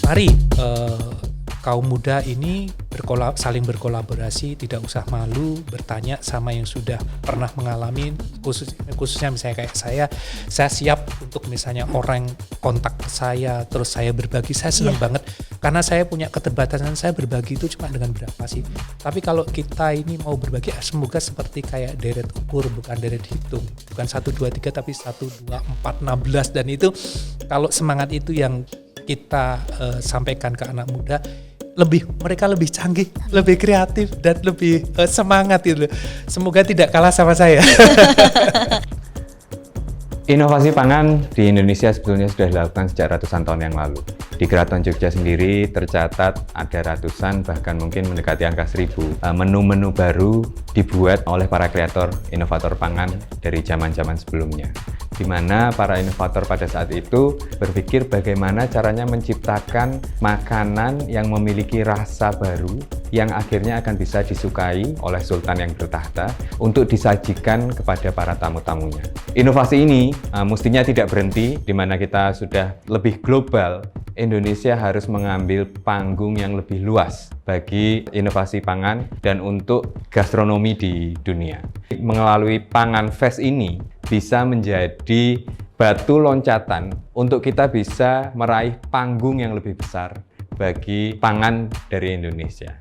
Mari kaum muda ini saling berkolaborasi, tidak usah malu bertanya sama yang sudah pernah mengalami, khususnya misalnya kayak saya siap untuk misalnya orang kontak saya, terus saya berbagi, saya senang banget karena saya punya keterbatasan, saya berbagi itu cuma dengan berapa sih. Tapi kalau kita ini mau berbagi, semoga seperti kayak deret ukur, bukan deret hitung, bukan 1, 2, 3 tapi 1, 2, 4, 16, dan itu kalau semangat itu yang kita sampaikan ke anak muda, mereka lebih canggih, lebih kreatif dan lebih semangat itu. Semoga tidak kalah sama saya. Inovasi pangan di Indonesia sebetulnya sudah dilakukan sejak ratusan tahun yang lalu. Di Keraton Jogja sendiri tercatat ada ratusan, bahkan mungkin mendekati angka 1000 menu-menu baru dibuat oleh para kreator inovator pangan dari zaman-zaman sebelumnya. Di mana para inovator pada saat itu berpikir bagaimana caranya menciptakan makanan yang memiliki rasa baru yang akhirnya akan bisa disukai oleh sultan yang bertahta untuk disajikan kepada para tamu-tamunya. Inovasi ini mestinya tidak berhenti, di mana kita sudah lebih global. Indonesia harus mengambil panggung yang lebih luas bagi inovasi pangan dan untuk gastronomi di dunia. Melalui Pangan Fest ini bisa menjadi batu loncatan untuk kita bisa meraih panggung yang lebih besar bagi pangan dari Indonesia.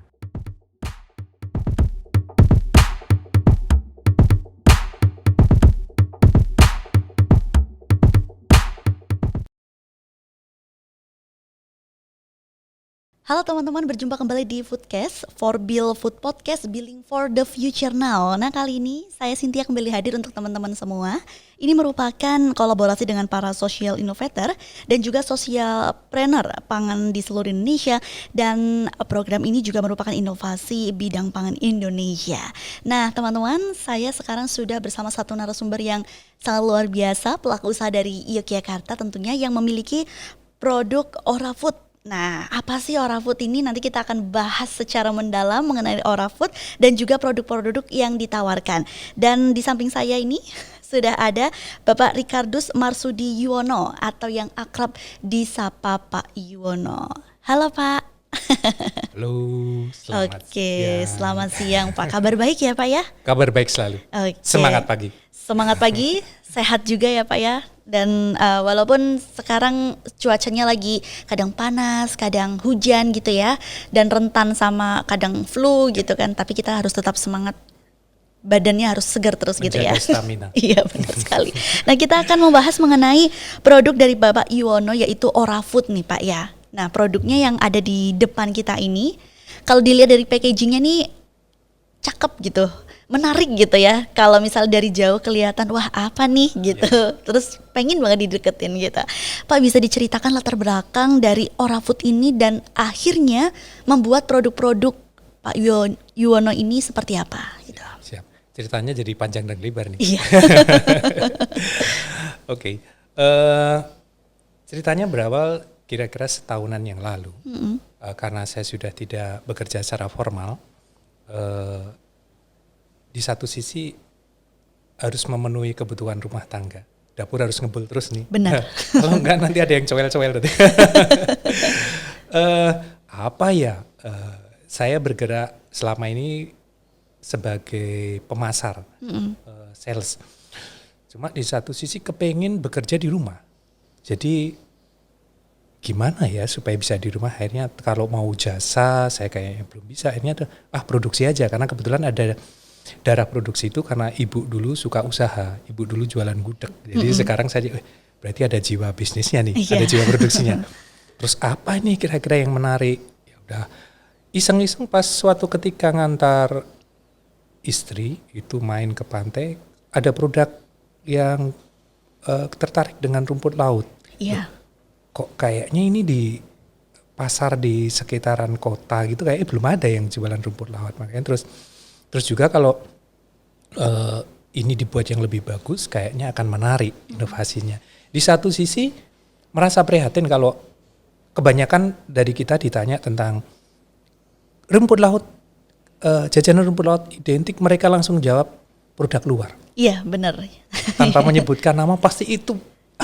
Halo teman-teman, berjumpa kembali di Foodcast for Bill Food Podcast, Billing for the Future Now. Nah, kali ini saya Cynthia kembali hadir untuk teman-teman semua. Ini merupakan kolaborasi dengan para social innovator dan juga socialpreneur pangan di seluruh Indonesia, dan program ini juga merupakan inovasi bidang pangan Indonesia. Nah, teman-teman, saya sekarang sudah bersama satu narasumber yang sangat luar biasa, pelaku usaha dari Yogyakarta tentunya, yang memiliki produk Orafood. Nah, apa sih Orafood ini? Nanti kita akan bahas secara mendalam mengenai Orafood dan juga produk-produk yang ditawarkan. Dan di samping saya ini sudah ada Bapak Ricardus Marsudi Yuwono atau yang akrab disapa Pak Yuwono. Halo Pak. Halo, selamat siang. Selamat siang Pak. Kabar baik ya Pak ya? Kabar baik selalu. Semangat pagi. Semangat pagi, sehat juga ya Pak ya. Dan walaupun sekarang cuacanya lagi kadang panas, kadang hujan gitu ya, dan rentan sama kadang flu gitu kan, tapi kita harus tetap semangat, badannya harus segar terus gitu ya. Menjaga stamina. Iya, benar sekali. Nah, kita akan membahas mengenai produk dari Bapak Yuwono, yaitu Orafood nih Pak ya. Nah, produknya yang ada di depan kita ini, kalau dilihat dari packagingnya nih cakep gitu, menarik gitu ya. Kalau misal dari jauh kelihatan, wah apa nih gitu, terus pengen banget dideketin gitu. Pak, bisa diceritakan latar belakang dari Orafood ini dan akhirnya membuat produk-produk Pak Yuwono ini seperti apa gitu. Siap. Ceritanya jadi panjang dan lebar nih. Iya. Oke. Ceritanya berawal kira-kira setahunan yang lalu. Karena saya sudah tidak bekerja secara formal. Di satu sisi harus memenuhi kebutuhan rumah tangga. Dapur harus ngebul terus nih. Benar. Kalau enggak nanti ada yang cowel-cowel nanti. Saya bergerak selama ini sebagai pemasar, sales. Cuma di satu sisi kepengen bekerja di rumah. Jadi gimana ya supaya bisa di rumah? Akhirnya kalau mau jasa saya kayaknya belum bisa. Akhirnya produksi aja, karena kebetulan ada darah produksi itu karena ibu dulu suka usaha, ibu dulu jualan gudeg. Jadi sekarang saya berarti ada jiwa bisnisnya nih, ada jiwa produksinya. Terus apa nih kira-kira yang menarik? Ya udah iseng-iseng pas suatu ketika ngantar istri itu main ke pantai, ada produk yang tertarik dengan rumput laut. Iya. Kok kayaknya ini di pasar di sekitaran kota gitu kayaknya belum ada yang jualan rumput laut. Makanya terus juga kalau ini dibuat yang lebih bagus, kayaknya akan menarik inovasinya. Di satu sisi merasa prihatin kalau kebanyakan dari kita ditanya tentang rumput laut, jajanan rumput laut identik, mereka langsung jawab produk luar. Iya, benar. Tanpa menyebutkan nama, pasti itu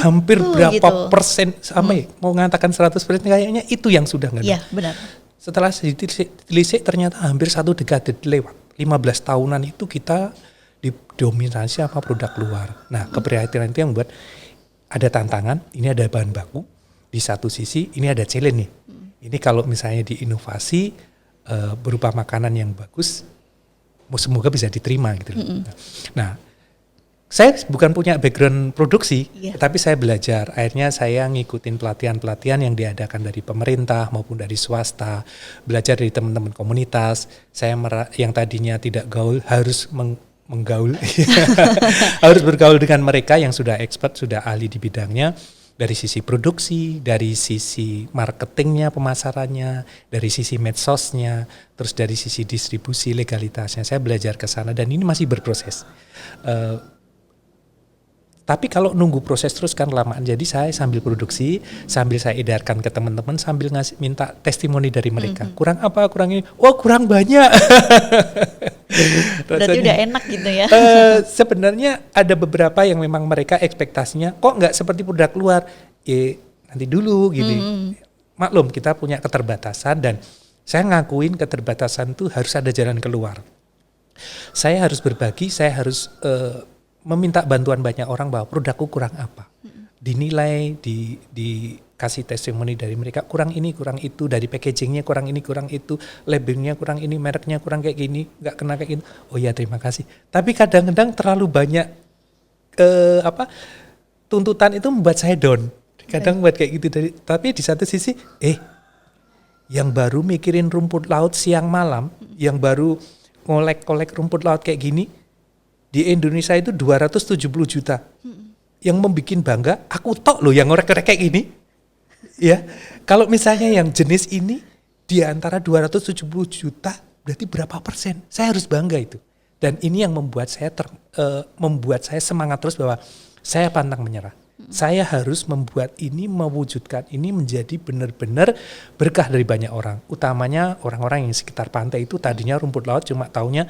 hampir berapa gitu. persen sampai mau mengatakan 100% kayaknya itu yang sudah nggak ada. Iya, benar. Setelah ditelisik ternyata hampir 1 dekade lewat. 15 tahunan itu kita didominasi sama produk luar. Nah, keprihatinan itu yang membuat ada tantangan, ini ada bahan baku. Di satu sisi ini ada challenge nih. Ini kalau misalnya diinovasi berupa makanan yang bagus, semoga bisa diterima gitu. Nah, saya bukan punya background produksi, tapi saya belajar. Akhirnya saya ngikutin pelatihan-pelatihan yang diadakan dari pemerintah maupun dari swasta, belajar dari teman-teman komunitas. Saya yang tadinya tidak gaul harus menggaul, harus bergaul dengan mereka yang sudah expert, sudah ahli di bidangnya. Dari sisi produksi, dari sisi marketingnya, pemasarannya, dari sisi medsosnya, terus dari sisi distribusi, legalitasnya. Saya belajar ke sana dan ini masih berproses. Tapi kalau nunggu proses terus kan lamaan. Jadi saya sambil produksi, sambil saya edarkan ke teman-teman, sambil minta testimoni dari mereka. Kurang apa, kurang ini. Oh, kurang banyak. Berarti udah enak gitu ya. Sebenarnya ada beberapa yang memang mereka ekspektasinya kok nggak seperti produk luar. Nanti dulu gitu. Maklum kita punya keterbatasan dan saya ngakuin keterbatasan itu harus ada jalan keluar. Saya harus berbagi, saya harus meminta bantuan banyak orang bahwa produkku kurang apa. Dinilai, dikasih testimoni dari mereka, kurang ini, kurang itu, dari packagingnya kurang ini, kurang itu, labelnya kurang ini, mereknya kurang kayak gini, nggak kena kayak gitu. Oh ya terima kasih. Tapi kadang-kadang terlalu banyak tuntutan itu membuat saya down. Kadang buat kayak gitu. Tapi di satu sisi, yang baru mikirin rumput laut siang malam, yang baru ngolek-kolek rumput laut kayak gini, di Indonesia itu 270 juta. Yang membuat bangga, aku tok loh yang ngorek-ngorek kayak gini. Ya, kalau misalnya yang jenis ini di antara 270 juta, berarti berapa persen? Saya harus bangga itu. Dan ini yang membuat saya semangat terus bahwa saya pantang menyerah. Saya harus membuat ini, mewujudkan ini menjadi benar-benar berkah dari banyak orang. Utamanya orang-orang yang sekitar pantai itu tadinya rumput laut cuma taunya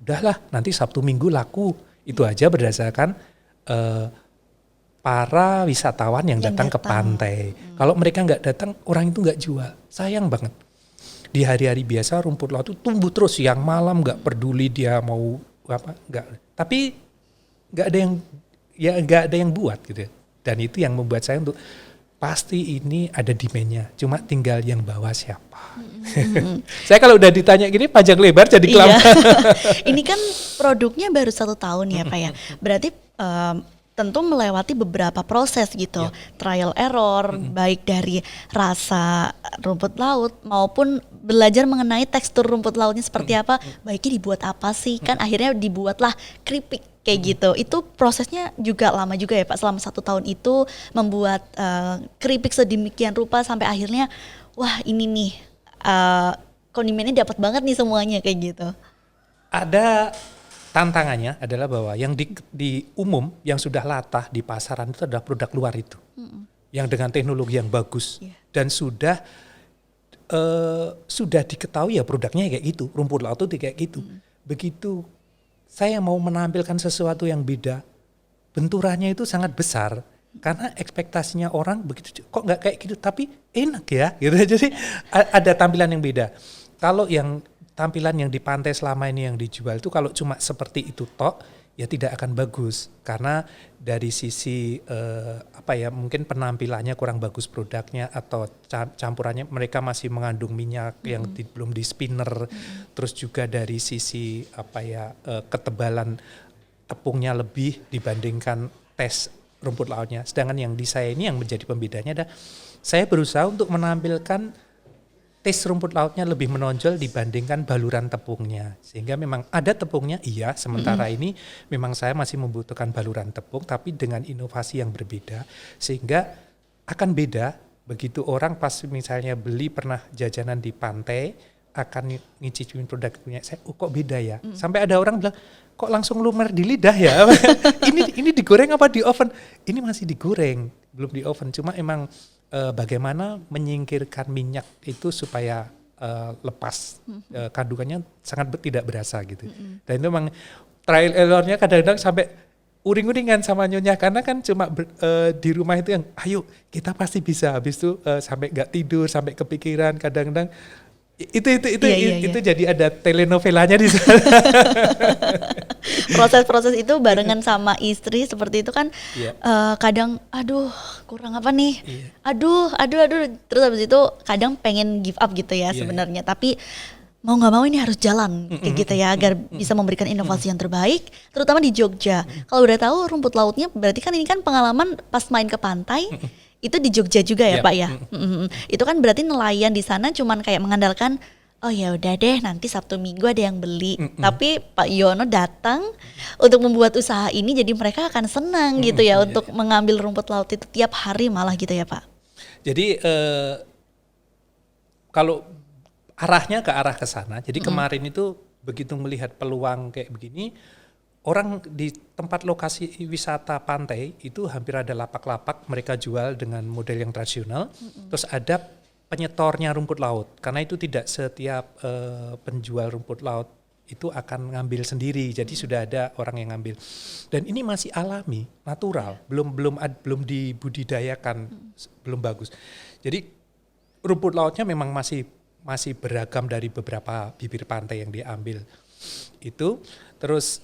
udahlah nanti Sabtu Minggu laku. Itu aja berdasarkan para wisatawan yang datang ke pantai. Kalau mereka nggak datang, orang itu nggak jual. Sayang banget. Di hari-hari biasa rumput laut itu tumbuh terus siang malam, nggak peduli dia mau apa, nggak. Tapi nggak ada yang buat gitu. Dan itu yang membuat saya untuk pasti ini ada demand-nya. Cuma tinggal yang bawa siapa. Saya kalau udah ditanya gini panjang lebar jadi kelamaan. Ini kan produknya baru 1 tahun ya Pak ya. Berarti tentu melewati beberapa proses gitu. Trial error, baik dari rasa rumput laut maupun belajar mengenai tekstur rumput lautnya seperti apa. Baiknya dibuat apa sih? Kan akhirnya dibuatlah keripik kayak gitu. Itu prosesnya juga lama juga ya Pak. Selama 1 tahun itu membuat keripik sedemikian rupa sampai akhirnya wah ini nih kondimennya dapat banget nih semuanya kayak gitu. Ada tantangannya adalah bahwa yang di umum yang sudah latah di pasaran itu adalah produk luar itu. Yang dengan teknologi yang bagus dan sudah diketahui ya produknya kayak gitu, rumput laut itu kayak gitu. Begitu saya mau menampilkan sesuatu yang beda, benturannya itu sangat besar karena ekspektasinya orang begitu kok nggak kayak gitu tapi enak ya gitu. Jadi ada tampilan yang beda. Kalau yang tampilan yang di pantai selama ini yang dijual itu kalau cuma seperti itu tok ya tidak akan bagus karena dari sisi mungkin penampilannya kurang bagus produknya atau campurannya mereka masih mengandung minyak yang belum di spinner. Terus juga dari sisi ketebalan tepungnya lebih dibandingkan tes rumput lautnya. Sedangkan yang di saya ini yang menjadi pembedanya adalah saya berusaha untuk menampilkan taste rumput lautnya lebih menonjol dibandingkan baluran tepungnya. Sehingga memang ada tepungnya, iya. Sementara ini memang saya masih membutuhkan baluran tepung, tapi dengan inovasi yang berbeda. Sehingga akan beda begitu orang pas misalnya beli pernah jajanan di pantai, akan ngicipin produk punya saya, kok beda ya. Sampai ada orang bilang, kok langsung lumer di lidah ya. ini digoreng apa di oven? Ini masih digoreng, belum di oven. Cuma emang bagaimana menyingkirkan minyak itu supaya lepas kandungannya sangat tidak berasa gitu. Dan itu memang trial errornya kadang-kadang sampai uring-uringan sama nyonya karena kan cuma di rumah itu yang ayo kita pasti bisa, habis itu sampai nggak tidur, sampai kepikiran kadang-kadang itu jadi ada telenovelanya di sana. Proses-proses itu barengan sama istri seperti itu kan kadang aduh kurang apa nih, aduh terus habis itu kadang pengen give up gitu ya sebenarnya, tapi mau nggak mau ini harus jalan kayak gitu ya agar bisa memberikan inovasi yang terbaik, terutama di Jogja. Kalau udah tahu rumput lautnya, berarti kan ini kan pengalaman pas main ke pantai itu di Jogja juga ya Pak ya. Itu kan berarti nelayan di sana cuman kayak mengandalkan oh ya udah deh nanti Sabtu Minggu ada yang beli. Tapi Pak Yono datang untuk membuat usaha ini, jadi mereka akan senang gitu ya untuk mengambil rumput laut itu tiap hari malah gitu ya Pak. Jadi kalau arahnya ke arah ke sana. Jadi kemarin itu begitu melihat peluang kayak begini, orang di tempat lokasi wisata pantai itu hampir ada lapak-lapak mereka jual dengan model yang tradisional. Terus ada penyetornya rumput laut. Karena itu tidak setiap penjual rumput laut itu akan ngambil sendiri. Jadi sudah ada orang yang ngambil. Dan ini masih alami, natural, belum dibudidayakan, belum bagus. Jadi rumput lautnya memang masih beragam dari beberapa bibir pantai yang diambil itu. Terus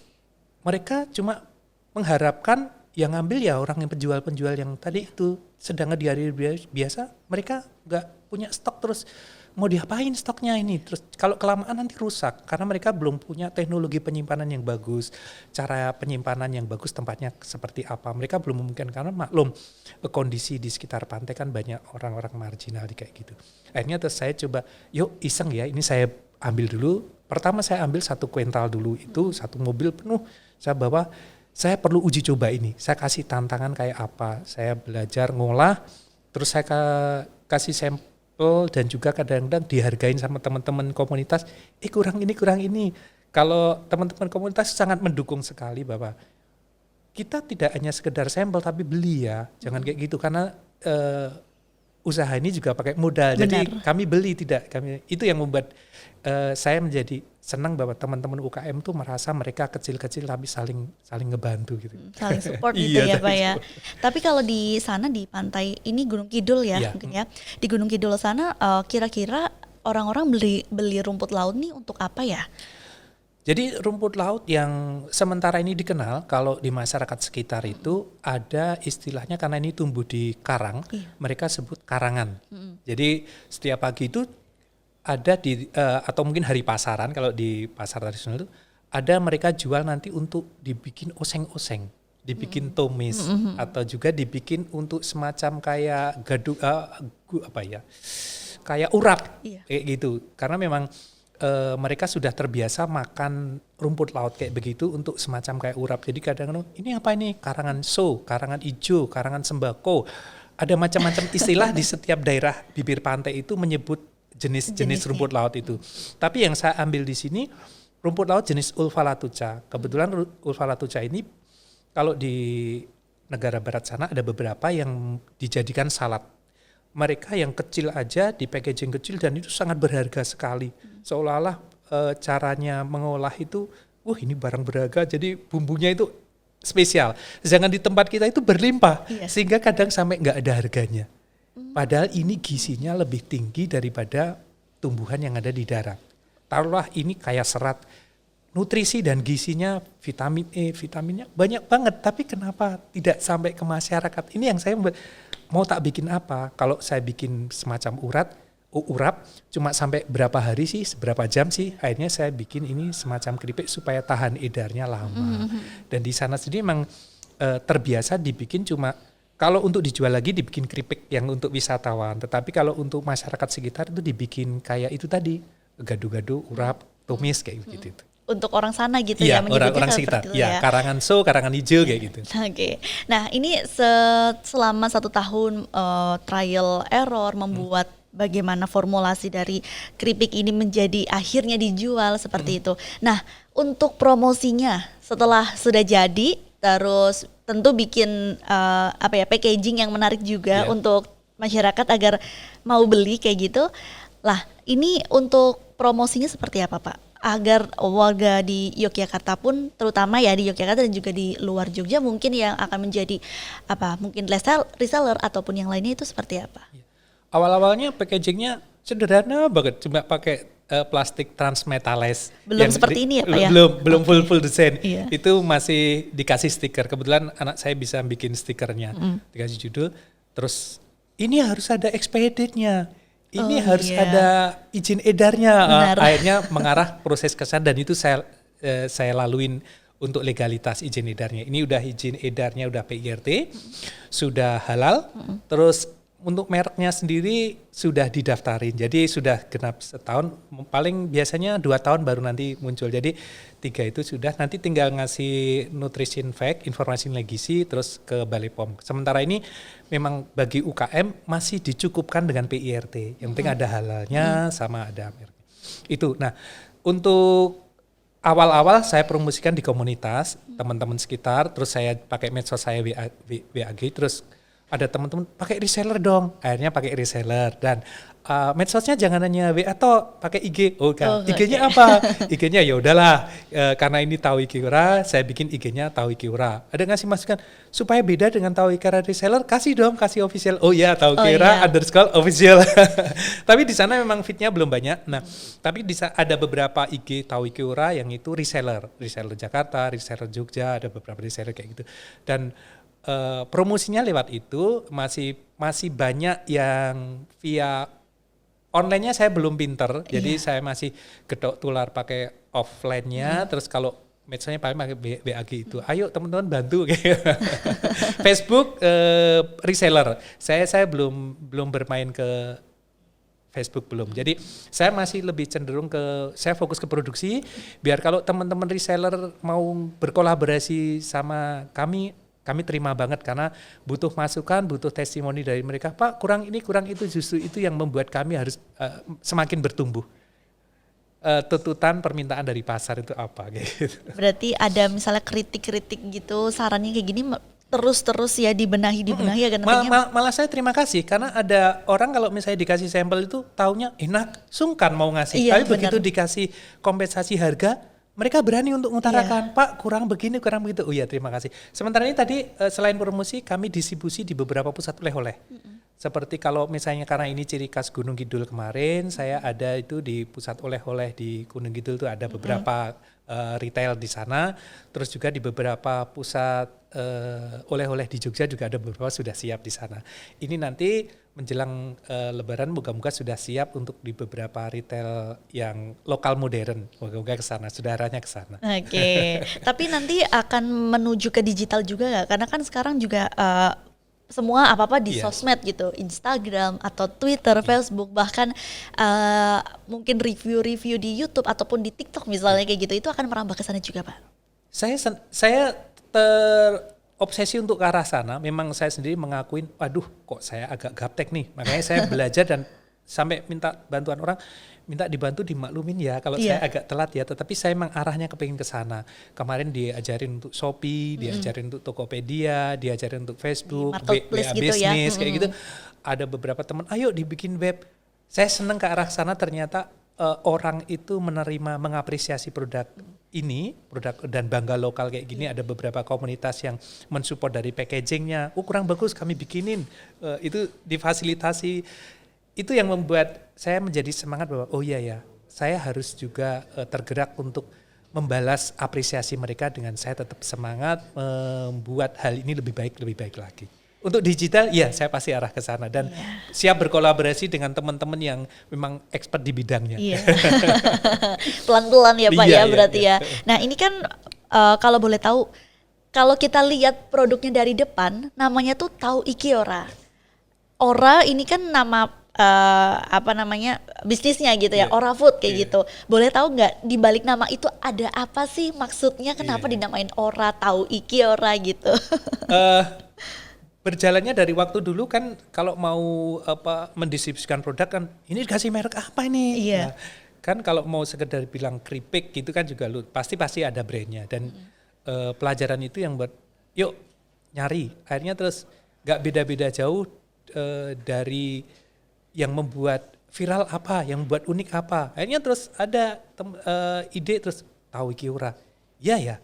mereka cuma mengharapkan yang ngambil ya orang yang penjual-penjual yang tadi itu, sedangkan di hari biasa mereka nggak punya stok, terus mau diapain stoknya ini, terus kalau kelamaan nanti rusak karena mereka belum punya teknologi penyimpanan yang bagus, cara penyimpanan yang bagus, tempatnya seperti apa mereka belum memungkinkan karena maklum kondisi di sekitar pantai kan banyak orang-orang marginal kayak gitu. Akhirnya terus saya coba yuk iseng ya, ini saya ambil dulu, pertama saya ambil 1 kuintal dulu, itu 1 mobil penuh saya bawa, saya perlu uji coba ini, saya kasih tantangan kayak apa, saya belajar ngolah, terus saya kasih sampel dan juga kadang-kadang dihargain sama teman-teman komunitas, kurang ini. Kalau teman-teman komunitas sangat mendukung sekali bahwa kita tidak hanya sekedar sampel tapi beli ya, jangan kayak gitu karena usaha ini juga pakai modal. Jadi kami beli itu yang membuat saya menjadi senang bahwa teman-teman UKM tuh merasa mereka kecil-kecil tapi saling ngebantu gitu. Saling support gitu ya Pak ya. Tapi kalau di sana di pantai ini Gunung Kidul ya mungkin ya. Di Gunung Kidul sana kira-kira orang-orang beli rumput laut nih untuk apa ya? Jadi rumput laut yang sementara ini dikenal kalau di masyarakat sekitar itu ada istilahnya karena ini tumbuh di karang, mereka sebut karangan. Jadi setiap pagi itu ada di atau mungkin hari pasaran, kalau di pasar tradisional itu ada mereka jual nanti untuk dibikin oseng-oseng, dibikin tumis atau juga dibikin untuk semacam kayak kayak urap kayak gitu. Karena memang mereka sudah terbiasa makan rumput laut kayak begitu untuk semacam kayak urap. Jadi kadang-kadang ini apa ini? Karangan so, karangan ijo, karangan sembako. Ada macam-macam istilah di setiap daerah bibir pantai itu menyebut jenis-jenis rumput laut itu. Tapi yang saya ambil di sini rumput laut jenis Ulphalatuca. Kebetulan Ulphalatuca ini kalau di negara barat sana ada beberapa yang dijadikan salad. Mereka yang kecil aja di packaging kecil dan itu sangat berharga sekali. Seolah-olah caranya mengolah itu, ini barang berharga, jadi bumbunya itu spesial. Sedangkan di tempat kita itu berlimpah, sehingga kadang sampai nggak ada harganya. Padahal ini gizinya lebih tinggi daripada tumbuhan yang ada di darat. Taruhlah ini kayak serat, nutrisi dan gizinya vitamin E, vitaminnya banyak banget. Tapi kenapa tidak sampai ke masyarakat? Ini yang saya mau tak bikin apa? Kalau saya bikin semacam urap, cuma sampai berapa hari sih, berapa jam sih? Akhirnya saya bikin ini semacam keripik supaya tahan edarnya lama. Dan di sana sendiri memang terbiasa dibikin cuma kalau untuk dijual lagi dibikin keripik yang untuk wisatawan. Tetapi kalau untuk masyarakat sekitar itu dibikin kayak itu tadi, gado-gado, urap, tumis kayak gitu. Untuk orang sana gitu ya, menyebutnya orang sekitar. Ya, karangan so, karangan hijau kayak gitu. Oke. Nah, ini selama 1 tahun trial error membuat bagaimana formulasi dari keripik ini menjadi akhirnya dijual seperti itu. Nah, untuk promosinya setelah sudah jadi, terus tentu bikin packaging yang menarik juga untuk masyarakat agar mau beli kayak gitu. Lah, ini untuk promosinya seperti apa Pak? agar warga di Yogyakarta pun, terutama ya di Yogyakarta dan juga di luar Jogja mungkin yang akan menjadi mungkin reseller ataupun yang lainnya itu seperti apa? Awal-awalnya packagingnya sederhana banget, cuma pakai plastik transmetales. Belum seperti ini ya Pak ya? Belum full desain. Iya. Itu masih dikasih stiker. Kebetulan anak saya bisa bikin stikernya, dikasih judul. Terus ini harus ada expiry date-nya. Ini harus ada izin edarnya. Akhirnya mengarah proses ke sana dan itu saya laluin untuk legalitas izin edarnya. Ini udah izin edarnya udah PIRT, sudah halal. Terus untuk mereknya sendiri sudah didaftarin. Jadi sudah genap setahun, paling biasanya 2 tahun baru nanti muncul. Jadi 3 itu sudah, nanti tinggal ngasih nutrition fact, informasi legisi, terus ke Balai POM. Sementara ini memang bagi UKM masih dicukupkan dengan PIRT. Yang penting ada halalnya sama ada mereknya. Itu. Nah, untuk awal-awal saya promosikan di komunitas, teman-teman sekitar, terus saya pakai medsos saya WAG, terus ada teman-teman pakai reseller dong, akhirnya pakai reseller dan medsosnya jangan hanya WA atau pakai IG. IG-nya apa? IG-nya ya udahlah, karena ini Tahu Ikiura, saya bikin IG-nya Tahu Ikiura. Ada ngasih masukan supaya beda dengan Tahu Ikiura reseller, kasih official. Oh ya, Tahu Ikiura _official. Tapi di sana memang fitnya belum banyak. Nah, tapi ada beberapa IG Tahu Ikiura yang itu reseller Jakarta, reseller Jogja, ada beberapa reseller kayak gitu. Dan promosinya lewat itu masih banyak yang via online-nya saya belum pinter, jadi saya masih gedok tular pakai offline-nya, terus kalau medsosnya pakai BAG itu. Ayo teman-teman bantu Facebook reseller. Saya belum bermain ke Facebook belum. Jadi saya masih lebih cenderung saya fokus ke produksi, biar kalau teman-teman reseller mau berkolaborasi sama kami terima banget karena butuh masukan, butuh testimoni dari mereka. Pak, kurang ini, kurang itu, justru itu yang membuat kami harus semakin bertumbuh. Tuntutan permintaan dari pasar itu apa gitu. Berarti ada misalnya kritik-kritik gitu, sarannya kayak gini terus ya dibenahi agar nantinya. Malah saya terima kasih karena ada orang kalau misalnya dikasih sampel itu taunya enak, sungkan mau ngasih. Tapi begitu dikasih kompensasi harga, mereka berani untuk mengutarakan, Pak kurang begini, kurang begitu. Oh iya, terima kasih. Sementara ini tadi selain promosi, kami distribusi di beberapa pusat oleh-oleh. Seperti kalau misalnya karena ini ciri khas Gunung Kidul kemarin, saya ada itu di pusat oleh-oleh di Gunung Kidul itu ada beberapa retail di sana. Terus juga di beberapa pusat oleh-oleh di Jogja juga ada beberapa sudah siap di sana. Ini nanti menjelang Lebaran moga-moga sudah siap untuk di beberapa retail yang lokal modern. Moga-moga ke sana, saudaranya ke sana. Oke. Tapi nanti akan menuju ke digital juga nggak? Karena kan sekarang juga semua apa-apa di sosmed gitu, Instagram atau Twitter, Facebook, bahkan mungkin review-review di YouTube ataupun di TikTok misalnya kayak gitu, itu akan merambah ke sana juga Pak? Saya terobsesi untuk ke arah sana. Memang saya sendiri mengakuin, waduh kok saya agak gaptek nih. Makanya saya belajar dan sampai minta bantuan orang, minta dibantu dimaklumin ya kalau saya agak telat ya. Tetapi saya memang arahnya kepingin ke sana. Kemarin diajarin untuk Shopee, diajarin untuk Tokopedia, diajarin untuk Facebook, WA gitu Business, ya. kayak gitu. Ada beberapa teman, ayo dibikin web. Saya seneng ke arah sana, ternyata orang itu menerima, mengapresiasi produk ini, produk dan bangga lokal kayak gini. Ada beberapa komunitas yang mensupport dari packagingnya. Oh kurang bagus, kami bikinin. Itu difasilitasi. Itu yang membuat saya menjadi semangat bahwa oh iya ya, saya harus juga tergerak untuk membalas apresiasi mereka dengan saya tetap semangat membuat hal ini lebih baik lagi. Untuk digital, ya saya pasti arah ke sana dan siap berkolaborasi dengan teman-teman yang memang expert di bidangnya. Iya. Pelan-pelan ya Pak berarti ya. Nah ini kan kalau boleh tahu, kalau kita lihat produknya dari depan, namanya tuh Tahu Ikiura. Ora ini kan nama bisnisnya gitu ya, Ora Food kayak gitu. Boleh tahu nggak di balik nama itu ada apa sih maksudnya? Kenapa dinamain Ora, Tahu Ikiura gitu? Berjalannya dari waktu dulu kan kalau mau mendistribusikan produk kan ini dikasih merek apa ini? Nah, kan kalau mau sekedar bilang keripik gitu kan juga pasti ada brandnya dan pelajaran itu yang buat yuk nyari. Akhirnya terus nggak beda-beda jauh dari yang membuat viral apa, yang buat unik apa. Akhirnya terus ada ide terus tahu iki ora. Iya ya.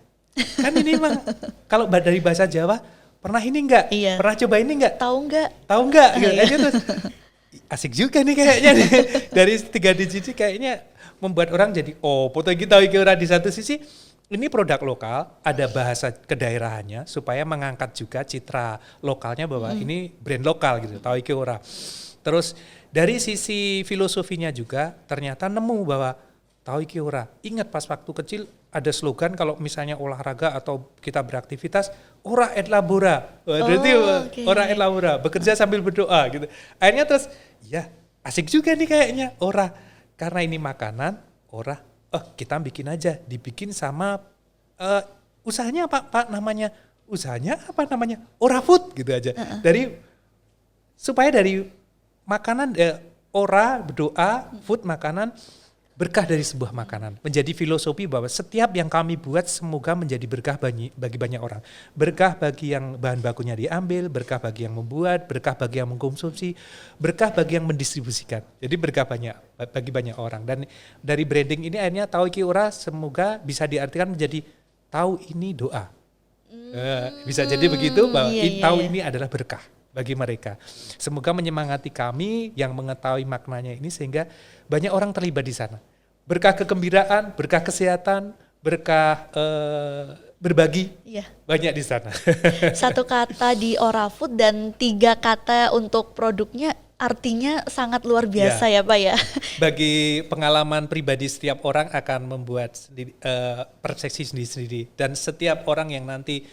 Kan ini memang kalau dari bahasa Jawa pernah ini enggak? Iya. Pernah coba ini enggak? Tahu nggak? Tahu enggak? Gitu. Iya. Akhirnya terus asik juga nih kayaknya nih. Dari 3 digit kayaknya membuat orang jadi foto kita iki ora. Di satu sisi ini produk lokal, ada bahasa kedaerahannya supaya mengangkat juga citra lokalnya bahwa ini brand lokal gitu, tahu iki ora. Terus dari sisi filosofinya juga ternyata nemu bahwa tahu iki ora. Ingat pas waktu kecil ada slogan kalau misalnya olahraga atau kita beraktivitas, ora et labora. Berarti ora et labora, bekerja sambil berdoa gitu. Akhirnya terus ya asik juga nih kayaknya ora. Karena ini makanan, ora. Kita bikin aja, dibikin sama usahanya apa namanya? Usahanya apa namanya? Ora Food gitu aja. Supaya dari makanan ora berdoa, food makanan, berkah dari sebuah makanan. Menjadi filosofi bahwa setiap yang kami buat semoga menjadi berkah bagi banyak orang. Berkah bagi yang bahan bakunya diambil, berkah bagi yang membuat, berkah bagi yang mengkonsumsi, berkah bagi yang mendistribusikan. Jadi berkah bagi banyak orang. Dan dari branding ini akhirnya tahu iki ora semoga bisa diartikan menjadi tahu ini doa. Bisa jadi begitu bahwa tahu ini adalah berkah bagi mereka. Semoga menyemangati kami yang mengetahui maknanya ini sehingga banyak orang terlibat di sana. Berkah kegembiraan, berkah kesehatan, berkah berbagi, banyak di sana. 1 kata di Ora Food dan 3 kata untuk produknya artinya sangat luar biasa ya Pak ya. Bagi pengalaman pribadi setiap orang akan membuat persepsi sendiri-sendiri dan setiap orang yang nanti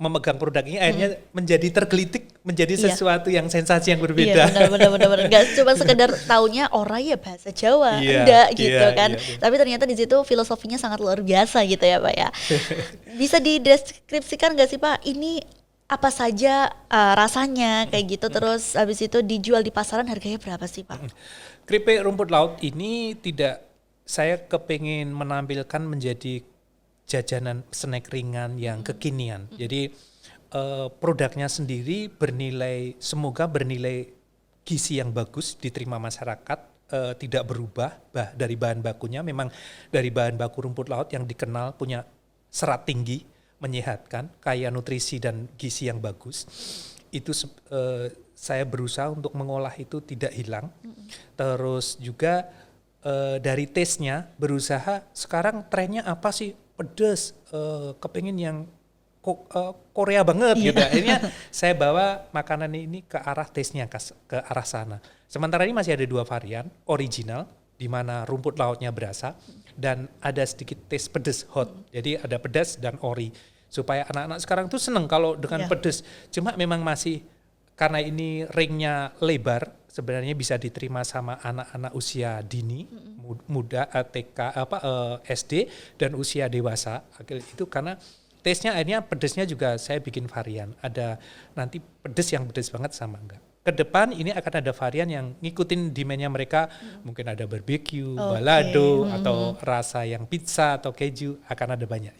memegang produk ini akhirnya menjadi tergelitik menjadi sesuatu yang sensasi yang berbeda. Iya benar. Gak cuma sekedar taunya ora ya bahasa Jawa, enggak gitu kan. Tapi ternyata di situ filosofinya sangat luar biasa gitu ya Pak ya. Bisa dideskripsikan gak sih Pak ini apa saja rasanya kayak gitu, terus habis itu dijual di pasaran harganya berapa sih Pak? Keripik rumput laut ini saya kepingin menampilkan menjadi jajanan snack ringan yang kekinian. Jadi produknya sendiri semoga bernilai gizi yang bagus, diterima masyarakat, tidak berubah dari bahan bakunya. Memang dari bahan baku rumput laut yang dikenal punya serat tinggi, menyehatkan, kaya nutrisi dan gizi yang bagus. Itu saya berusaha untuk mengolah itu tidak hilang. Terus juga dari taste-nya berusaha sekarang trennya apa sih? Pedas, kepingin yang Korea banget gitu. Akhirnya saya bawa makanan ini ke arah taste-nya, ke arah sana. Sementara ini masih ada 2 varian, original, di mana rumput lautnya berasa, dan ada sedikit taste pedas hot. Jadi ada pedas dan ori. Supaya anak-anak sekarang tuh seneng kalau dengan pedas. Cuma memang masih, karena ini ringnya lebar, sebenarnya bisa diterima sama anak-anak usia dini, muda, TK, SD dan usia dewasa. Itu karena taste-nya akhirnya pedesnya juga saya bikin varian. Ada nanti pedes yang pedes banget sama enggak. Ke depan ini akan ada varian yang ngikutin demand-nya mereka. Mungkin ada barbecue, balado, atau rasa yang pizza atau keju, akan ada banyak.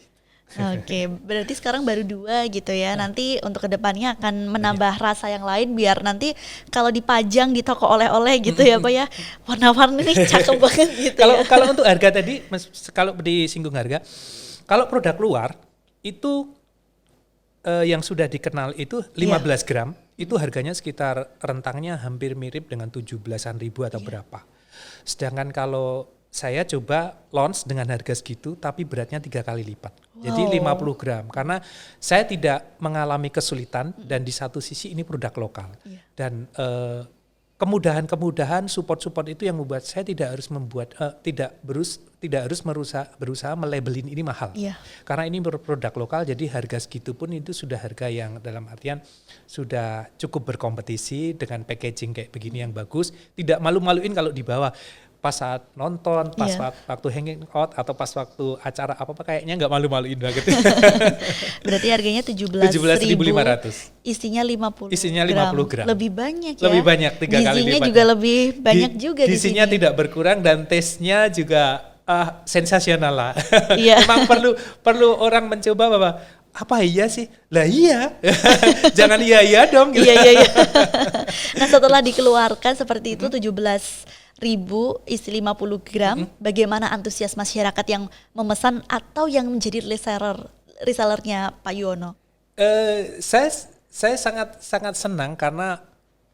Oke, berarti sekarang baru 2 gitu ya. Nanti untuk kedepannya akan menambah rasa yang lain biar nanti kalau dipajang di toko oleh-oleh gitu ya Pak ya, warna-warni nih cakep banget gitu. Kalau untuk harga tadi, kalau disinggung harga, kalau produk luar itu yang sudah dikenal itu 15 gram, itu harganya sekitar rentangnya hampir mirip dengan 17-an ribu atau berapa. Sedangkan kalau saya coba launch dengan harga segitu tapi beratnya 3 kali lipat. Jadi 50 gram karena saya tidak mengalami kesulitan dan di satu sisi ini produk lokal. Dan kemudahan-kemudahan support itu yang membuat saya tidak harus berusaha melabelin ini mahal. Karena ini produk lokal jadi harga segitu pun itu sudah harga yang dalam artian sudah cukup berkompetisi dengan packaging kayak begini yang bagus, tidak malu-maluin kalau dibawa. Pas saat nonton, pas waktu hanging out atau pas waktu acara apa-apa kayaknya nggak malu-maluin banget. Berarti harganya 17.500. Isinya 50 gram. Lebih banyak ya. Lebih banyak 3 kali lipat. Gizinya juga lebih banyak juga di sini. Gizinya tidak berkurang dan taste-nya juga sensasional lah. Memang perlu orang mencoba bahwa apa iya sih? Lah iya, jangan iya dong. Gitu. Iya. Nah setelah dikeluarkan seperti itu 17.000 isi 50 gram, bagaimana antusias masyarakat yang memesan atau yang menjadi resellernya Pak Yuwono? Saya sangat senang karena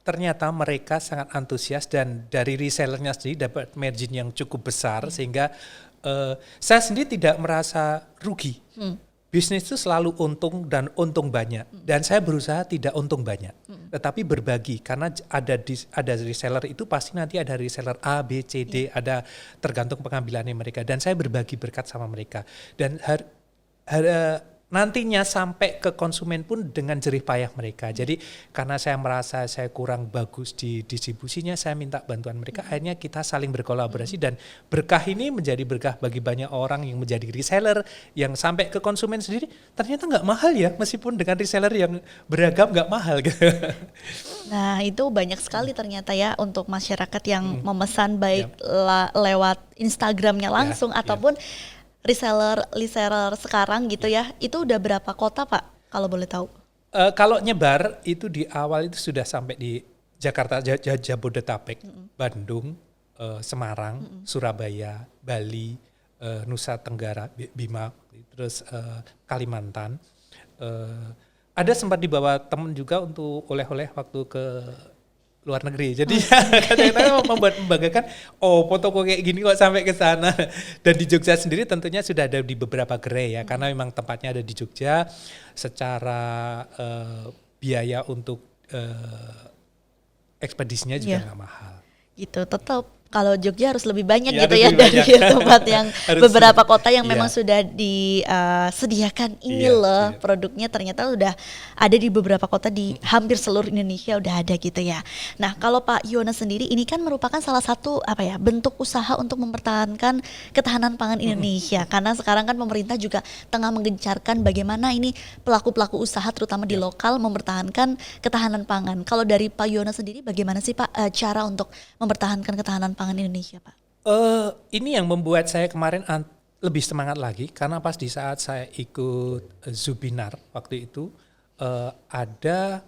ternyata mereka sangat antusias dan dari resellernya sendiri dapat margin yang cukup besar sehingga saya sendiri tidak merasa rugi. Bisnis itu selalu untung dan untung banyak dan saya berusaha tidak untung banyak, tetapi berbagi karena ada reseller itu pasti nanti ada reseller A, B, C, D, ada tergantung pengambilannya mereka dan saya berbagi berkat sama mereka dan nantinya sampai ke konsumen pun dengan jerih payah mereka. Jadi karena saya merasa saya kurang bagus di distribusinya, saya minta bantuan mereka. Akhirnya kita saling berkolaborasi dan berkah ini menjadi berkah bagi banyak orang yang menjadi reseller yang sampai ke konsumen sendiri. Ternyata nggak mahal ya, meskipun dengan reseller yang beragam nggak mahal. Nah itu banyak sekali ternyata ya untuk masyarakat yang memesan baik lewat Instagramnya langsung ataupun reseller sekarang gitu ya, itu udah berapa kota Pak kalau boleh tahu? Kalau nyebar itu di awal itu sudah sampai di Jakarta, Jabodetabek, Bandung, Semarang, Surabaya, Bali, Nusa Tenggara, Bima, terus Kalimantan. Ada sempat dibawa teman juga untuk oleh-oleh waktu ke luar negeri. Jadi kadang-kadang membanggakan, fotoku kayak gini kok sampai ke sana. Dan di Jogja sendiri tentunya sudah ada di beberapa gerai ya, karena memang tempatnya ada di Jogja. Secara biaya untuk ekspedisinya juga nggak mahal. Gitu, tetap kalau Jogja harus lebih banyak gitu ya dari tempat yang beberapa kota yang memang sudah disediakan ini loh produknya ternyata udah ada di beberapa kota di hampir seluruh Indonesia udah ada gitu ya. Nah kalau Pak Yuwono sendiri ini kan merupakan salah satu bentuk usaha untuk mempertahankan ketahanan pangan Indonesia karena sekarang kan pemerintah juga tengah menggencarkan bagaimana ini pelaku-pelaku usaha terutama di lokal mempertahankan ketahanan pangan. Kalau dari Pak Yuwono sendiri bagaimana sih Pak cara untuk mempertahankan ketahanan pangan Indonesia Pak? Ini yang membuat saya kemarin lebih semangat lagi karena pas di saat saya ikut Zubinar waktu itu ada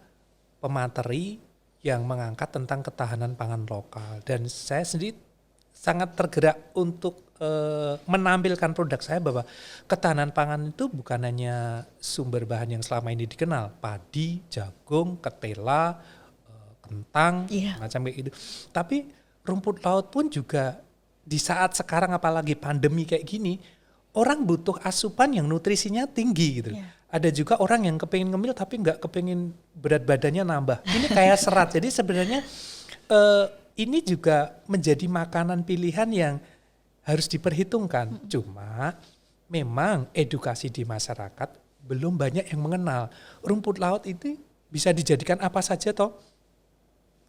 pemateri yang mengangkat tentang ketahanan pangan lokal dan saya sendiri sangat tergerak untuk menampilkan produk saya bahwa ketahanan pangan itu bukan hanya sumber bahan yang selama ini dikenal, padi, jagung, ketela, kentang, macam kayak gitu, tapi rumput laut pun juga di saat sekarang apalagi pandemi kayak gini, orang butuh asupan yang nutrisinya tinggi gitu. Ada juga orang yang kepingin ngemil tapi nggak kepingin berat badannya nambah. Ini kayak serat. Jadi sebenarnya ini juga menjadi makanan pilihan yang harus diperhitungkan. Cuma memang edukasi di masyarakat belum banyak yang mengenal. Rumput laut itu bisa dijadikan apa saja toh.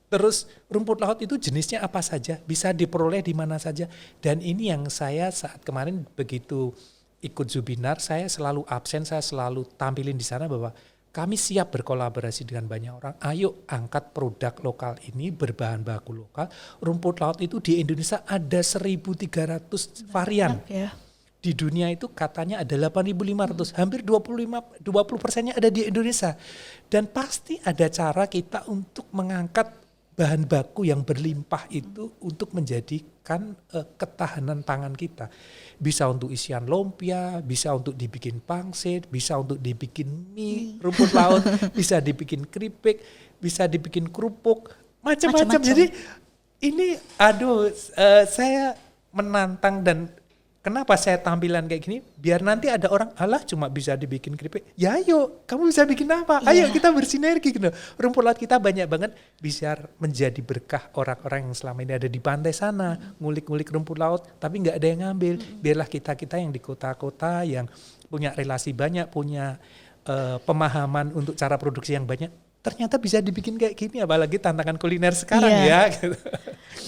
Terus rumput laut itu jenisnya apa saja, bisa diperoleh di mana saja. Dan ini yang saya saat kemarin begitu ikut Zubinar, saya selalu absen, saya selalu tampilin di sana bahwa kami siap berkolaborasi dengan banyak orang. Ayo angkat produk lokal ini berbahan baku lokal. Rumput laut itu di Indonesia ada 1.300 varian. Di dunia itu katanya ada 8.500, hampir 20%-nya ada di Indonesia. Dan pasti ada cara kita untuk mengangkat bahan baku yang berlimpah itu untuk menjadikan ketahanan pangan kita. Bisa untuk isian lumpia, bisa untuk dibikin pangsit, bisa untuk dibikin mie, rumput laut, bisa dibikin keripik, bisa dibikin kerupuk, macam-macam. Jadi ini saya menantang dan kenapa saya tampilan kayak gini? Biar nanti ada orang, alah cuma bisa dibikin keripik. Ya ayo, kamu bisa bikin apa? Ayo kita bersinergi gitu. Rumput laut kita banyak banget bisa menjadi berkah orang-orang yang selama ini ada di pantai sana. Ngulik-ngulik rumput laut, tapi nggak ada yang ngambil. Biarlah kita-kita yang di kota-kota, yang punya relasi banyak, punya pemahaman untuk cara produksi yang banyak. Ternyata bisa dibikin kayak gini, apalagi tantangan kuliner sekarang ya. Gitu.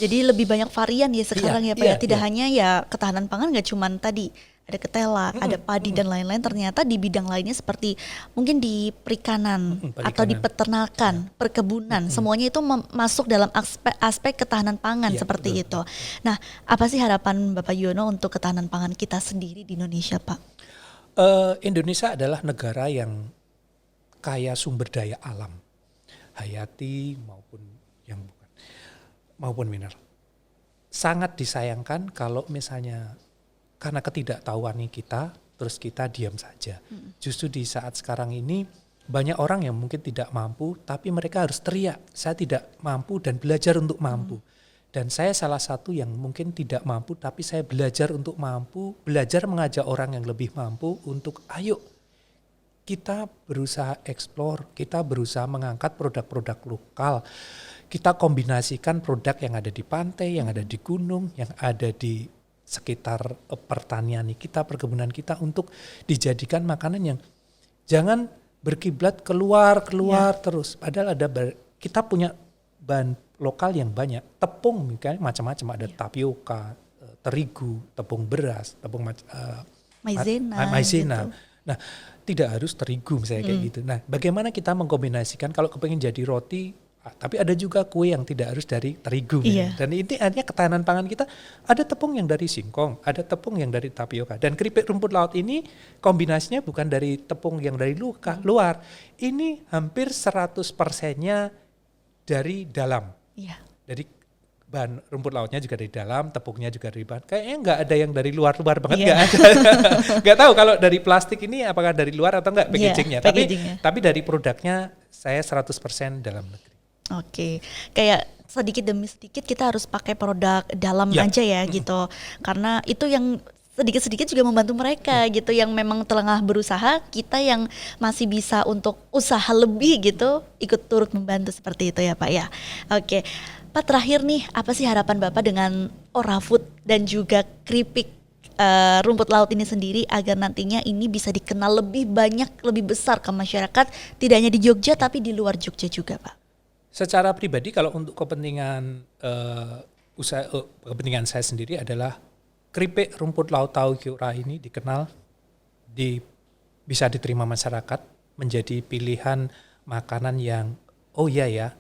Jadi lebih banyak varian ya sekarang ya Pak ya. Tidak hanya ya ketahanan pangan gak cuman tadi ada ketela, ada padi dan lain-lain. Ternyata di bidang lainnya seperti mungkin di perikanan atau di peternakan, perkebunan. Semuanya itu masuk dalam aspek ketahanan pangan seperti itu. Nah apa sih harapan Bapak Yuwono untuk ketahanan pangan kita sendiri di Indonesia Pak? Indonesia adalah negara yang kaya sumber daya alam, hayati maupun yang bukan, maupun mineral. Sangat disayangkan kalau misalnya karena ketidaktahuan kita, terus kita diam saja. Justru di saat sekarang ini banyak orang yang mungkin tidak mampu, tapi mereka harus teriak, saya tidak mampu dan belajar untuk mampu. Dan saya salah satu yang mungkin tidak mampu, tapi saya belajar untuk mampu, belajar mengajak orang yang lebih mampu untuk ayo kita berusaha eksplor, kita berusaha mengangkat produk-produk lokal. Kita kombinasikan produk yang ada di pantai, yang ada di gunung, yang ada di sekitar pertanian kita, perkebunan kita untuk dijadikan makanan yang jangan berkiblat keluar terus. Padahal kita punya bahan lokal yang banyak, tepung misalnya macam-macam, ada tapioka, terigu, tepung beras, tepung maizena. Gitu. Nah, tidak harus terigu misalnya kayak gitu. Nah, bagaimana kita mengkombinasikan kalau kepengen jadi roti, tapi ada juga kue yang tidak harus dari terigu. Iya. Dan ini artinya ketahanan pangan kita, ada tepung yang dari singkong, ada tepung yang dari tapioka. Dan keripik rumput laut ini kombinasinya bukan dari tepung yang dari luar. Ini hampir 100%-nya dari dalam. Iya. Dari bahan rumput lautnya juga dari dalam, tepungnya juga dari bahan. Kayaknya nggak ada yang dari luar-luar banget, nggak ada. Nggak tahu kalau dari plastik ini apakah dari luar atau enggak packagingnya. Tapi dari produknya saya 100% dalam negeri. Oke, kayak sedikit demi sedikit kita harus pakai produk dalam aja ya gitu. Karena itu yang sedikit-sedikit juga membantu mereka gitu, yang memang tengah berusaha, kita yang masih bisa untuk usaha lebih gitu, ikut turut membantu seperti itu ya Pak ya. Oke, Pak, terakhir nih, apa sih harapan Bapak dengan Orafood dan juga keripik rumput laut ini sendiri agar nantinya ini bisa dikenal lebih banyak, lebih besar ke masyarakat, tidak hanya di Jogja tapi di luar Jogja juga Pak? Secara pribadi kalau untuk kepentingan kepentingan saya sendiri adalah keripik rumput laut tahu Kyura ini dikenal, bisa diterima masyarakat, menjadi pilihan makanan yang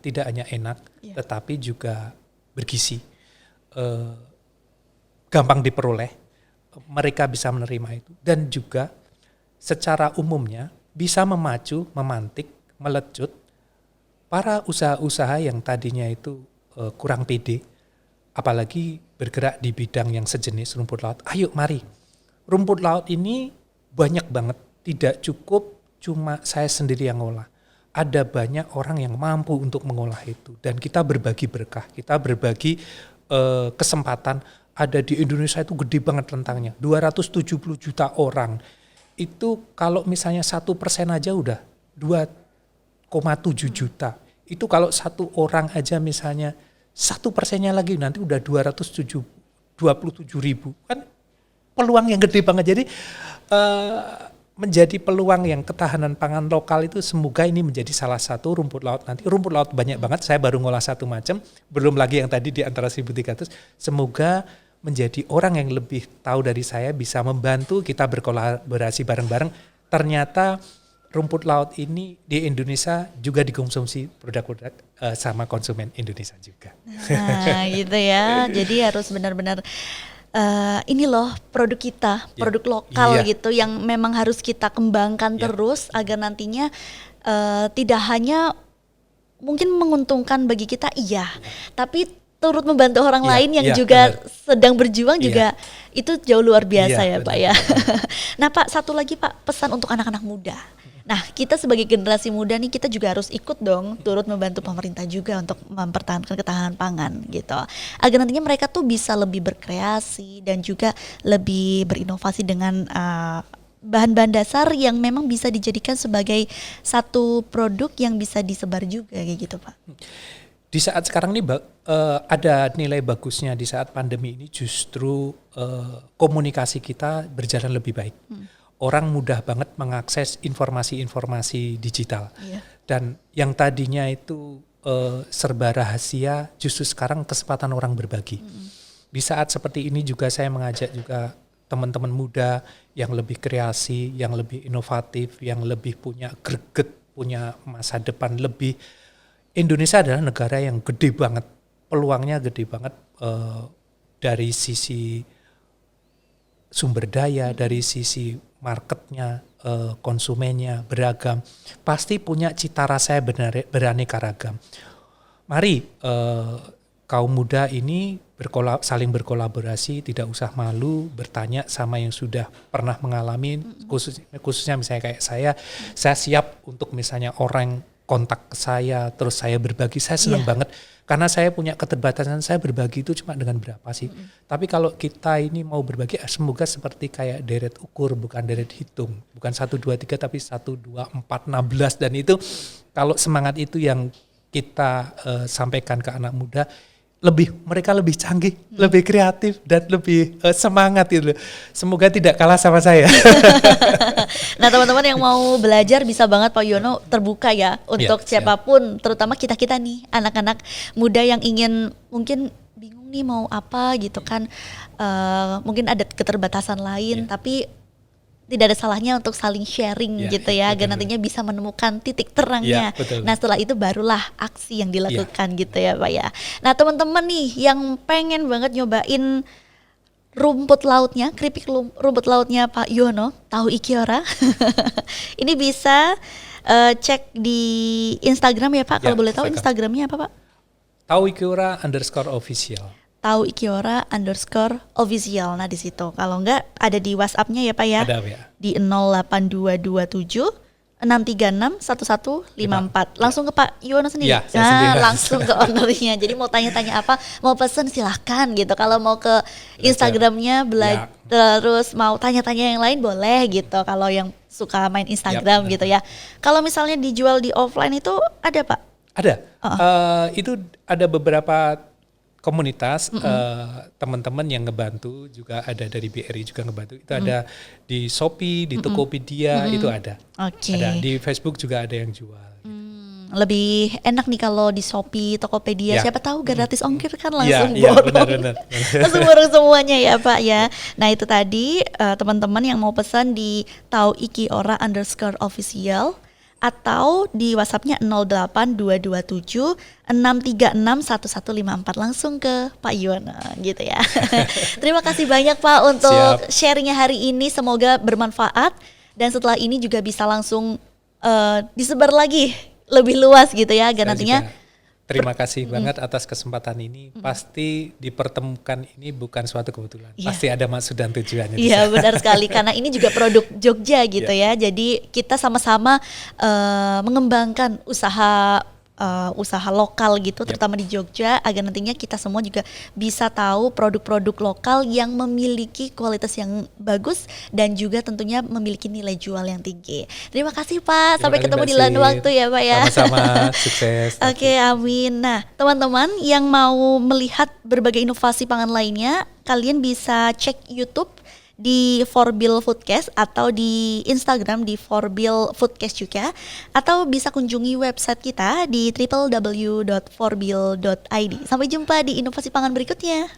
tidak hanya enak, tetapi juga bergizi, gampang diperoleh, mereka bisa menerima itu, dan juga secara umumnya bisa memacu, memantik, melecut para usaha-usaha yang tadinya itu kurang pede, apalagi bergerak di bidang yang sejenis rumput laut. Ayo mari, rumput laut ini banyak banget, tidak cukup cuma saya sendiri yang ngolah. Ada banyak orang yang mampu untuk mengolah itu, dan kita berbagi berkah, kita berbagi kesempatan. Ada di Indonesia itu gede banget rentangnya, 270 juta orang. Itu kalau misalnya 1% aja udah 2,7 juta. Itu kalau satu orang aja misalnya 1%-nya lagi nanti udah 227 ribu. Kan peluang yang gede banget. Jadi menjadi peluang yang ketahanan pangan lokal itu semoga ini menjadi salah satu rumput laut nanti. Rumput laut banyak banget, saya baru ngolah satu macam, belum lagi yang tadi di antara 1.300. Semoga menjadi orang yang lebih tahu dari saya, bisa membantu kita berkolaborasi bareng-bareng. Ternyata rumput laut ini di Indonesia juga dikonsumsi produk-produk sama konsumen Indonesia juga. Nah gitu ya, jadi harus benar-benar ini loh produk kita, produk lokal gitu yang memang harus kita kembangkan terus agar nantinya tidak hanya mungkin menguntungkan bagi kita tapi turut membantu orang lain yang juga sedang berjuang juga, itu jauh luar biasa ya Pak ya. Nah Pak, satu lagi Pak, pesan untuk anak-anak muda. Nah kita sebagai generasi muda nih, kita juga harus ikut dong turut membantu pemerintah juga untuk mempertahankan ketahanan pangan gitu, agar nantinya mereka tuh bisa lebih berkreasi dan juga lebih berinovasi dengan bahan-bahan dasar yang memang bisa dijadikan sebagai satu produk yang bisa disebar juga kayak gitu Pak. Di saat sekarang ini ada nilai bagusnya di saat pandemi ini, justru komunikasi kita berjalan lebih baik. Orang mudah banget mengakses informasi-informasi digital. Dan yang tadinya itu serba rahasia, justru sekarang kesempatan orang berbagi. Di saat seperti ini juga saya mengajak juga teman-teman muda yang lebih kreasi, yang lebih inovatif, yang lebih punya greget, punya masa depan lebih. Indonesia adalah negara yang gede banget, peluangnya gede banget dari sisi sumber daya, dari sisi marketnya, konsumennya beragam, pasti punya cita rasa beraneka ragam. Mari kaum muda ini saling berkolaborasi, tidak usah malu bertanya sama yang sudah pernah mengalami, khususnya misalnya kayak saya siap untuk misalnya orang kontak ke saya, terus saya berbagi, saya senang banget. Karena saya punya keterbatasan, saya berbagi itu cuma dengan berapa sih. Tapi kalau kita ini mau berbagi, semoga seperti kayak deret ukur, bukan deret hitung. Bukan 1, 2, 3, tapi 1, 2, 4, 16. Dan itu kalau semangat itu yang kita sampaikan ke anak muda, mereka lebih canggih, lebih kreatif, dan lebih semangat itu. Semoga tidak kalah sama saya. Nah teman-teman yang mau belajar bisa banget Pak Yono terbuka ya untuk siapapun, terutama kita-kita nih anak-anak muda yang ingin mungkin bingung nih mau apa gitu kan, mungkin ada keterbatasan lain tapi tidak ada salahnya untuk saling sharing gitu ya, agar nantinya bisa menemukan titik terangnya. Nah setelah itu barulah aksi yang dilakukan gitu ya Pak ya. Nah teman-teman nih yang pengen banget nyobain rumput lautnya, keripik rumput lautnya Pak Yono, tahu Ikiora. Ini bisa cek di Instagram ya Pak, kalau boleh tahu Instagramnya apa Pak? Tahu Ikiora _official. Tahu Ikiora _official. Nah di situ. Kalau enggak ada di WhatsApp-nya ya Pak ya. Ada ya. Di 08227 636 1154. Langsung ke Pak Yono sendiri. Ya, saya sendiri. Langsung ke ownernya. Jadi mau tanya-tanya apa, mau pesen silahkan gitu. Kalau mau ke Instagramnya terus mau tanya-tanya yang lain boleh gitu. Kalau yang suka main Instagram gitu ya. Kalau misalnya dijual di offline itu ada Pak? Ada. Itu ada beberapa komunitas, teman-teman yang ngebantu, juga ada dari BRI juga ngebantu. Itu ada di Shopee, di Tokopedia, itu ada. Ada di Facebook juga ada yang jual. Lebih enak nih kalau di Shopee, Tokopedia, siapa tahu gratis ongkir kan langsung benar. Langsung borong semuanya ya Pak ya. Nah itu tadi teman-teman yang mau pesan di Tahu Ikiora _official atau di WhatsApp-nya 08227 636 1154, langsung ke Pak Yono gitu ya. Terima kasih banyak Pak untuk sharingnya hari ini, semoga bermanfaat dan setelah ini juga bisa langsung disebar lagi lebih luas gitu ya, agar nantinya terima kasih banget atas kesempatan ini. Pasti dipertemukan ini bukan suatu kebetulan. Pasti ada maksud dan tujuannya. Iya benar sekali, karena ini juga produk Jogja gitu ya. Jadi kita sama-sama mengembangkan usaha lokal gitu, terutama di Jogja, agar nantinya kita semua juga bisa tahu produk-produk lokal yang memiliki kualitas yang bagus dan juga tentunya memiliki nilai jual yang tinggi. Terima kasih Pak, sampai ketemu di lain waktu ya Pak ya. Sama-sama, sukses. Oke, amin. Nah teman-teman yang mau melihat berbagai inovasi pangan lainnya, kalian bisa cek YouTube di Forbil Foodcast atau di Instagram di Forbil Foodcast juga, atau bisa kunjungi website kita di www.forbil.id. Sampai jumpa di inovasi pangan berikutnya.